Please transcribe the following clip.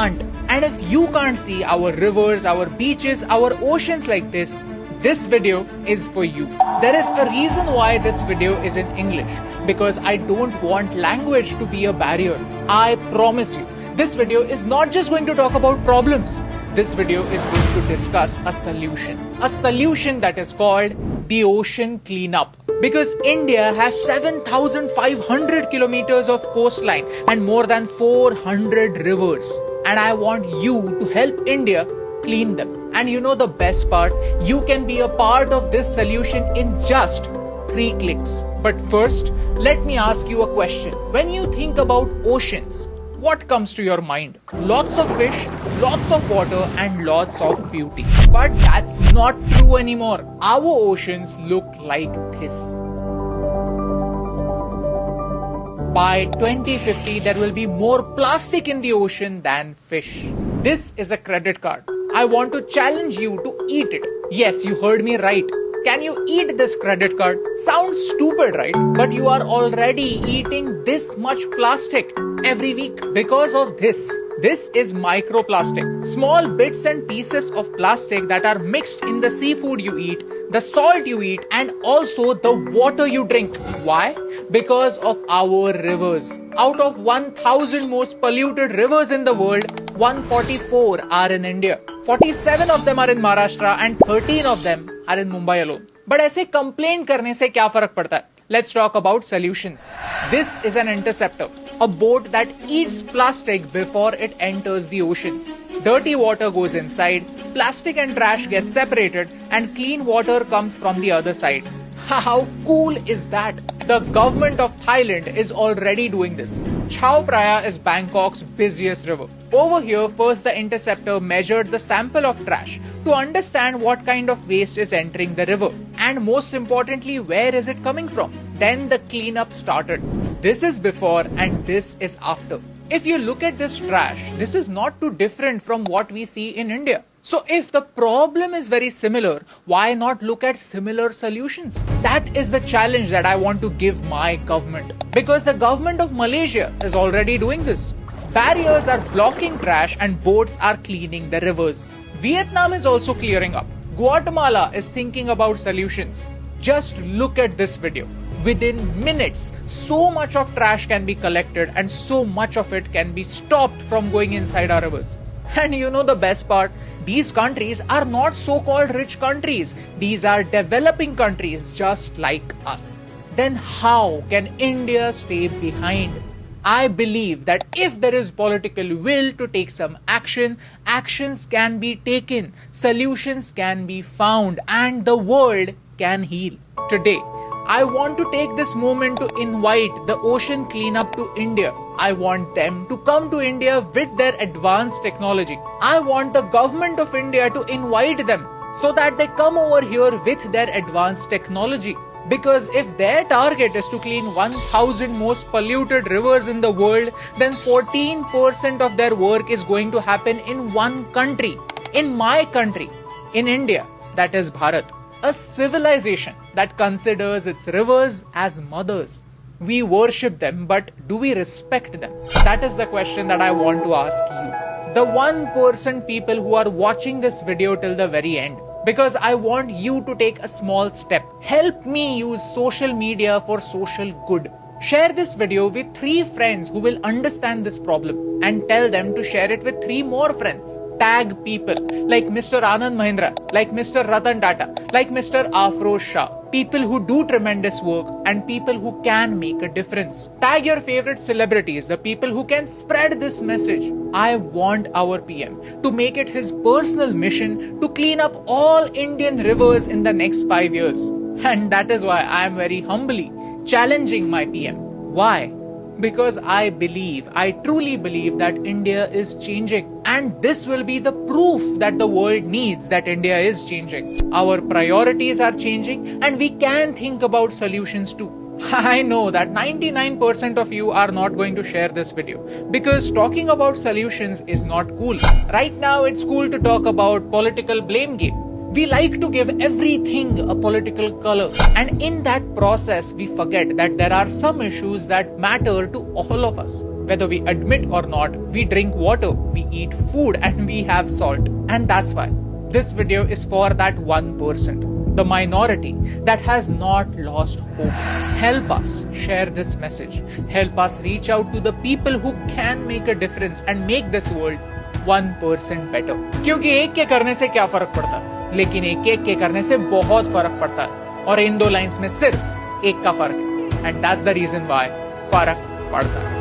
can't. And if you can't see our rivers, our beaches, our oceans like this video is for you. There is a reason why this video is in English, because I don't want language to be a barrier. I promise you, this video is not just going to talk about problems. This video is going to discuss a solution that is called the ocean cleanup. Because India has 7,500 kilometers of coastline and more than 400 rivers. And I want you to help India clean them. And you know the best part? You can be a part of this solution in just 3 clicks. But first, let me ask you a question. When you think about oceans, what comes to your mind? Lots of fish, lots of water, and lots of beauty. But that's not true anymore. Our oceans look like this. By 2050, there will be more plastic in the ocean than fish. This is a credit card. I want to challenge you to eat it. Yes, you heard me right. Can you eat this credit card? Sounds stupid, right? But you are already eating this much plastic every week because of this. This is microplastic. Small bits and pieces of plastic that are mixed in the seafood you eat, the salt you eat, and also the water you drink. Why? Because of our rivers. Out of 1,000 most polluted rivers in the world, 144 are in India. 47 of them are in Maharashtra and 13 of them are in Mumbai alone. But ऐसे complain करने से क्या फर्क पड़ता है? Let's talk about solutions. This is an interceptor, a boat that eats plastic before it enters the oceans. Dirty water goes inside, plastic and trash get separated, and clean water comes from the other side. How cool is that? The government of Thailand is already doing this. Chao Phraya is Bangkok's busiest river. Over here, first the interceptor measured the sample of trash to understand what kind of waste is entering the river. And most importantly, where is it coming from? Then the cleanup started. This is before and this is after. If you look at this trash, this is not too different from what we see in India. So if the problem is very similar, why not look at similar solutions? That is the challenge that I want to give my government. Because the government of Malaysia is already doing this. Barriers are blocking trash and boats are cleaning the rivers. Vietnam is also clearing up. Guatemala is thinking about solutions. Just look at this video. Within minutes, so much of trash can be collected and so much of it can be stopped from going inside our rivers. And you know the best part? These countries are not so-called rich countries. These are developing countries just like us. Then how can India stay behind? I believe that if there is political will to take some action, actions can be taken, solutions can be found, and the world can heal. Today, I want to take this moment to invite the ocean cleanup to India. I want them to come to India with their advanced technology. I want the government of India to invite them so that they come over here with their advanced technology. Because if their target is to clean 1,000 most polluted rivers in the world, then 14% of their work is going to happen in one country. In my country, in India, that is Bharat. A civilization that considers its rivers as mothers. We worship them, but do we respect them? That is the question that I want to ask you. The 1% people who are watching this video till the very end. Because I want you to take a small step. Help me use social media for social good. Share this video with 3 friends who will understand this problem and tell them to share it with 3 more friends. Tag people like Mr. Anand Mahindra, like Mr. Ratan Tata, like Mr. Afroz Shah. People who do tremendous work and people who can make a difference. Tag your favorite celebrities, the people who can spread this message. I want our PM to make it his personal mission to clean up all Indian rivers in the next 5 years. And that is why I am very humbly challenging my PM. Why? Because I truly believe that India is changing. And this will be the proof that the world needs that India is changing. Our priorities are changing and we can think about solutions too. I know that 99% of you are not going to share this video because talking about solutions is not cool. Right now it's cool to talk about political blame game. We like to give everything a political color, and in that process we forget that there are some issues that matter to all of us. Whether we admit or not, we drink water, we eat food, and we have salt. And that's why this video is for that 1%, the minority that has not lost hope. Help us share this message. Help us reach out to the people who can make a difference and make this world 1% better. क्योंकि एक के करने से क्या फर्क पड़ता है, लेकिन एक के करने से बहुत फर्क पड़ता है, और इन दो लाइंस में सिर्फ एक का फर्क है, and that's the reason why फर्क पड़ता है.